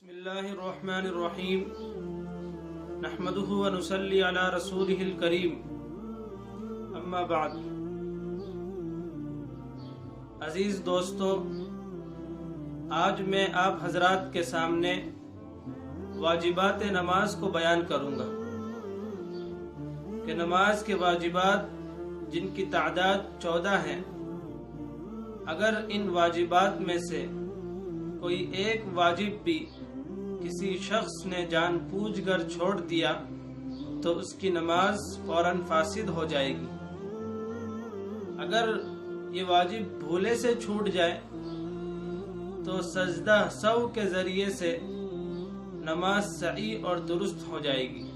بسم اللہ الرحمن الرحیم نحمدہ و نصلی علی رسولہ الکریم اما بعد۔ عزیز دوستو، آج میں آپ حضرات کے سامنے واجبات نماز کو بیان کروں گا کہ نماز کے واجبات جن کی تعداد 14 ہیں، اگر ان واجبات میں سے کوئی ایک واجب بھی کسی شخص نے جان بوجھ کر چھوڑ دیا تو اس کی نماز فوراً فاسد ہو جائے گی۔ اگر یہ واجب بھولے سے چھوٹ جائے تو سجدہ سہو کے ذریعے سے نماز صحیح اور درست ہو جائے گی۔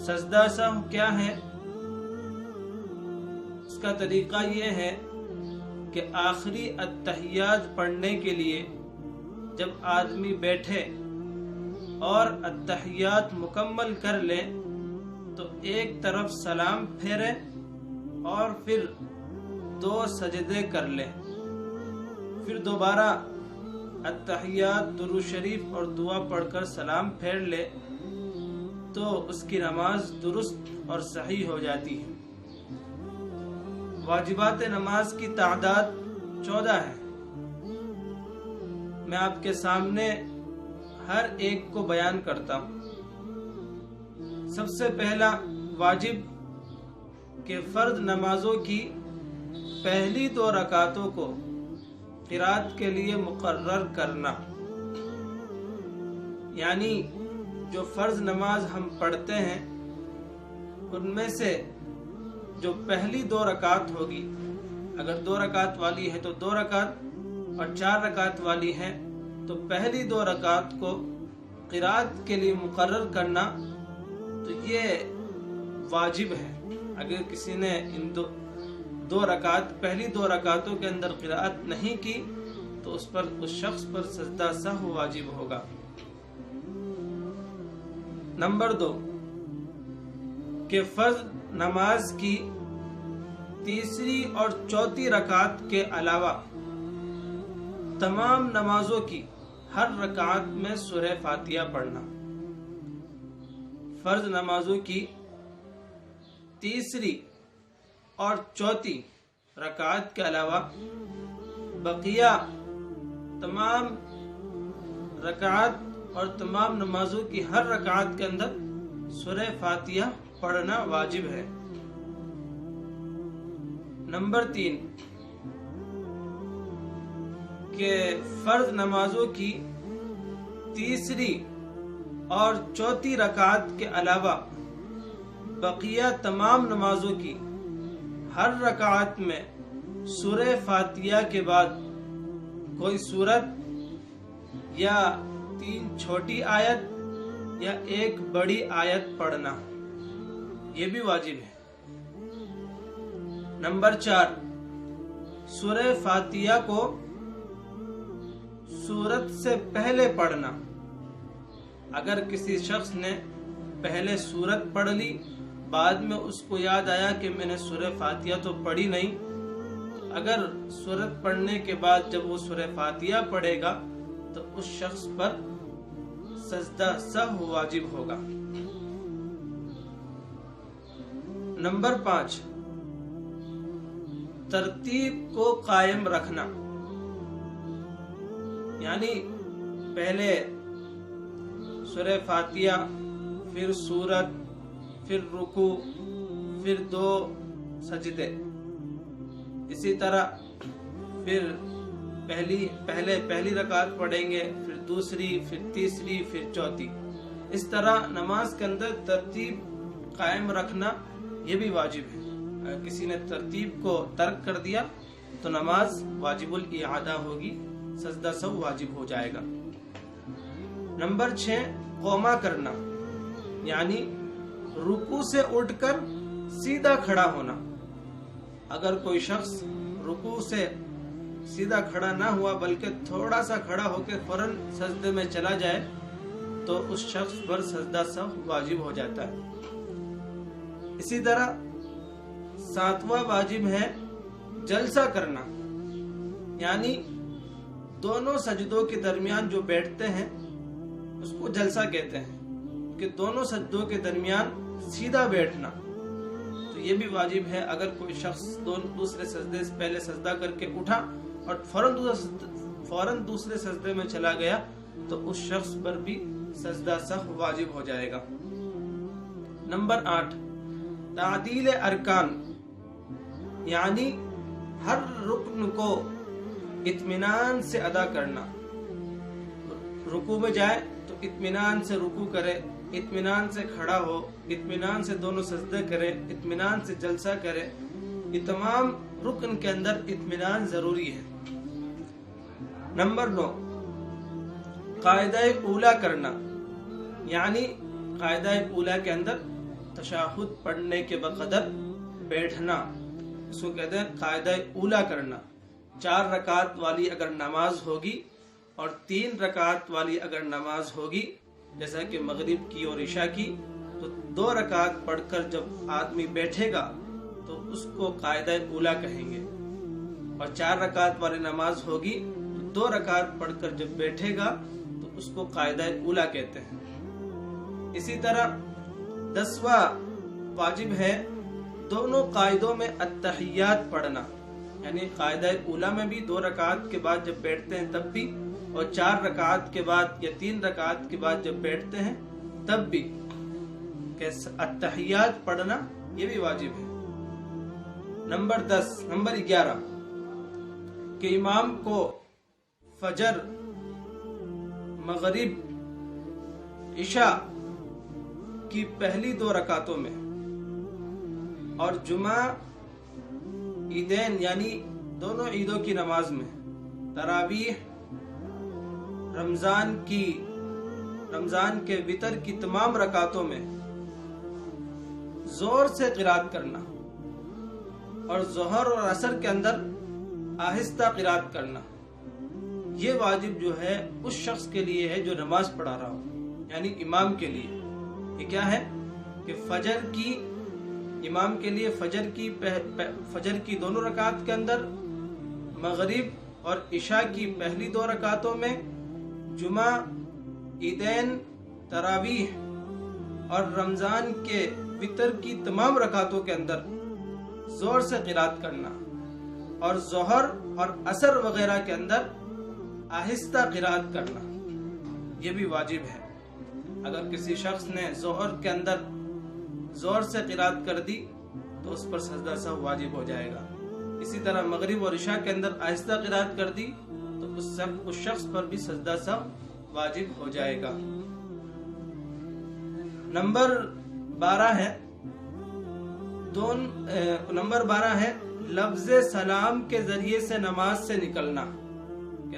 سجدہ سہو کیا ہے؟ اس کا طریقہ یہ ہے کہ آخری التحیات پڑھنے کے لیے جب آدمی بیٹھے اور التحیات مکمل کر لے تو ایک طرف سلام پھیرے اور پھر 2 سجدے کر لے، پھر دوبارہ التحیات، درود شریف اور دعا پڑھ کر سلام پھیر لے تو اس کی نماز درست اور صحیح ہو جاتی ہے۔ واجبات نماز کی تعداد 14 ہے۔ میں آپ کے سامنے ہر ایک کو بیان کرتا ہوں۔ سب سے پہلا واجب کہ فرض نمازوں کی پہلی 2 رکعتوں کو قرات کے لیے مقرر کرنا، یعنی جو فرض نماز ہم پڑھتے ہیں ان میں سے جو پہلی 2 رکعت ہوگی، اگر 2 رکعت والی ہے تو 2 رکعت اور 4 رکعت والی ہے تو پہلی 2 رکعت کو قرات کے لیے مقرر کرنا تو یہ واجب ہے۔ اگر کسی نے ان 2 رکعت پہلی 2 رکعتوں کے اندر قرات نہیں کی تو اس شخص پر سجدہ سہو واجب ہوگا۔ نمبر 2 کہ فرض نماز کی تیسری اور چوتھی رکعت کے علاوہ تمام نمازوں کی ہر رکعت میں سورہ فاتحہ پڑھنا۔ فرض نمازوں کی تیسری اور چوتھی رکعت کے علاوہ بقیہ تمام رکعت اور تمام نمازوں کی ہر رکعت کے اندر سورہ فاتحہ پڑھنا واجب ہے۔ نمبر 3 کہ فرض نمازوں کی تیسری اور چوتھی رکعت کے علاوہ بقیہ تمام نمازوں کی ہر رکعت میں سورہ فاتحہ کے بعد کوئی سورت یا 3 چھوٹی آیت یا 1 بڑی آیت پڑھنا، یہ بھی واجب ہے۔ نمبر 4 سورہ فاتحہ کو سورت سے پہلے پڑھنا۔ اگر کسی شخص نے پہلے سورت پڑھ لی، بعد میں اس کو یاد آیا کہ میں نے سورہ فاتحہ تو پڑھی نہیں، تو اگر سورت پڑھنے کے بعد جب وہ سورہ فاتحہ پڑھے گا تو اس شخص پر سجدہ سہو واجب ہوگا۔ نمبر 5 ترتیب کو قائم رکھنا، یعنی پہلے سورہ فاتحہ، پھر سورت، پھر رکوع، پھر 2 سجدے، اسی طرح پھر پہلی رکعت پڑھیں گے، پھر دوسری، پھر تیسری، پھر چوتھی۔ اس طرح نماز کے اندر ترتیب قائم رکھنا یہ بھی واجب ہے۔ اگر کسی نے ترتیب کو ترک کر دیا تو نماز واجب الاعادہ ہوگی، سجدہ سہو واجب ہو جائے گا۔ نمبر 6 قوما کرنا، یعنی رکوع سے اٹھ کر سیدھا کھڑا ہونا۔ اگر کوئی شخص رکوع سے سیدھا کھڑا نہ ہوا بلکہ تھوڑا سا کھڑا ہو کے فوراً سجدے میں چلا جائے تو اس شخص پر سجدہ سہو واجب ہو جاتا ہے۔ اسی طرح 7واں واجب ہے جلسہ کرنا، یعنی دونوں سجدوں کے درمیان جو بیٹھتے ہیں اس کو جلسہ کہتے ہیں، کہ دونوں سجدوں کے درمیان سیدھا بیٹھنا، تو یہ بھی واجب ہے۔ اگر کوئی شخص دوسرے سجدے سے پہلے سجدہ کر کے اٹھا اور فوراً دوسرے سجدے میں چلا گیا تو اس شخص پر بھی سجدہ سہو واجب ہو جائے گا۔ نمبر 8، تعدیل ارکان، یعنی ہر رکن کو اطمینان سے ادا کرنا۔ رکوع میں جائے تو اطمینان سے رکوع کرے، اطمینان سے کھڑا ہو، اطمینان سے دونوں سجدے کرے، اطمینان سے جلسہ کرے۔ یہ تمام رکن کے اندر اطمینان ضروری ہے۔ نمبر 9، قاعدہ اولا کرنا، یعنی قاعدہ اولا کے اندر تشہد پڑھنے کے بقدر بیٹھنا، اس کو کہتے ہیں قاعدہ اولا کرنا۔ 4 رکعت والی اگر نماز ہوگی اور 3 رکعت والی اگر نماز ہوگی، جیسا کہ مغرب کی اور عشاء کی، تو 2 رکعت پڑھ کر جب آدمی بیٹھے گا تو اس کو قاعدہ اولا کہیں گے، اور 4 رکعت والی نماز ہوگی تو 2 رکعت پڑھ کر جب بیٹھے گا تو اس کو قاعدہ اولا کہتے ہیں۔ اسی طرح 10واں واجب ہے دونوں قاعدوں میں التحیات پڑھنا، یعنی قاعدہ اولا میں بھی 2 رکعت کے بعد جب بیٹھتے ہیں تب بھی، اور 4 رکعت کے بعد یا 3 رکعت کے بعد جب بیٹھتے ہیں تب بھی کہ التحیات پڑھنا یہ بھی واجب ہے۔ نمبر 11 کہ امام کو فجر، مغرب، عشاء کی پہلی 2 رکعتوں میں اور جمعہ، عیدین یعنی دونوں عیدوں کی نماز میں، تراویح، رمضان کے وتر کی تمام رکعتوں میں زور سے قرات کرنا، اور ظہر اور عصر کے اندر آہستہ قرات کرنا، یہ واجب جو ہے اس شخص کے لیے ہے جو نماز پڑھا رہا ہو، یعنی امام کے لیے۔ یہ کیا ہے کہ امام کے لیے فجر کی دونوں رکعت کے اندر، مغرب اور عشاء کی پہلی 2 رکعتوں میں، جمعہ، عیدین، تراویح اور رمضان کے وتر کی تمام رکعتوں کے اندر زور سے قرات کرنا، اور ظہر اور عصر وغیرہ کے اندر آہستہ قرات کرنا، یہ بھی واجب ہے۔ اگر کسی شخص نے ظہر کے اندر زور سے قرات کر دی تو اس پر سجدہ سہو واجب ہو جائے گا۔ اسی طرح مغرب اور عشاء کے اندر آہستہ قرات کر دی تو اس شخص پر بھی سجدہ سہو واجب ہو جائے گا۔ نمبر 12 ہے لفظ سلام کے ذریعے سے نماز سے نکلنا، کہ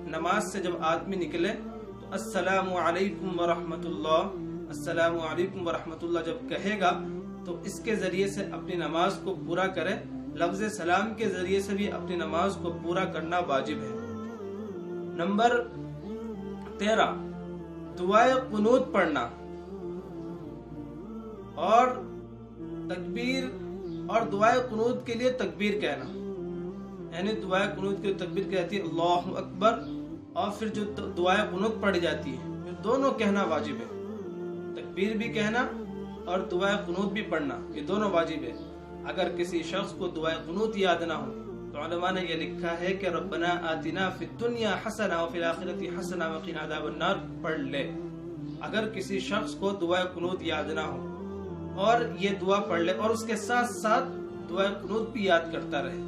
نماز سے جب آدمی نکلے تو السلام علیکم ورحمۃ اللہ، السلام علیکم ورحمۃ اللہ جب کہے گا تو اس کے ذریعے سے اپنی نماز کو پورا کرے۔ لفظ سلام کے ذریعے سے بھی اپنی نماز کو پورا کرنا واجب ہے۔ نمبر 13 دعائے قنوت پڑھنا، اور تکبیر اور دعائے قنوت کے لیے تکبیر کہنا، یعنی دعائے قنوت کے لیے تکبیر کہتی ہے اللہ اکبر، اور پھر جو دعائے قنوت پڑھی جاتی ہے پھر دونوں کہنا واجب ہے، تکبیر بھی کہنا اور دعائے قنوت بھی پڑھنا، یہ دونوں واجب ہے۔ اگر کسی شخص کو دعائے قنوت یاد نہ ہو تو علماء نے یہ لکھا ہے کہ ربنا آتنا فی الدنیا حسنہ وفی الآخرۃ حسنہ وقنا عذاب النار پڑھ لے۔ اگر کسی شخص کو دعائے قنوت یاد نہ ہو اور یہ دعا پڑھ لے اور اس کے ساتھ ساتھ دعائے قنوت بھی یاد کرتا رہے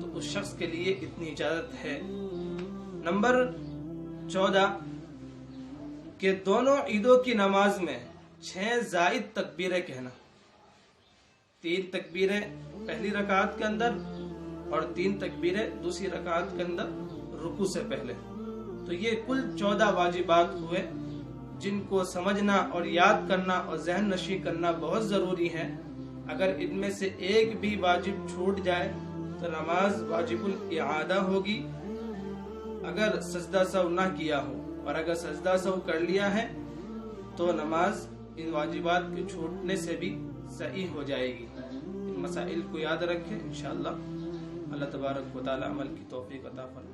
تو اس شخص کے لیے اتنی اجازت ہے۔ نمبر 14 کہ دونوں عیدوں کی نماز میں 6 زائد تکبیریں کہنا، 3 تکبیریں پہلی رکعت کے اندر اور 3 تکبیریں دوسری رکعت کے اندر رکوع سے پہلے، تو یہ کل 14 واجبات ہوئے جن کو سمجھنا اور یاد کرنا اور ذہن نشی کرنا بہت ضروری ہے۔ اگر ان میں سے ایک بھی واجب چھوٹ جائے تو نماز واجب الاعادہ ہوگی اگر سجدہ سہو نہ کیا ہو، اور اگر سجدہ سہو کر لیا ہے تو نماز ان واجبات کے چھوٹنے سے بھی صحیح ہو جائے گی۔ ان مسائل کو یاد رکھیں، انشاءاللہ اللہ تبارک و تعالی عمل کی توفیق عطا فرمائے۔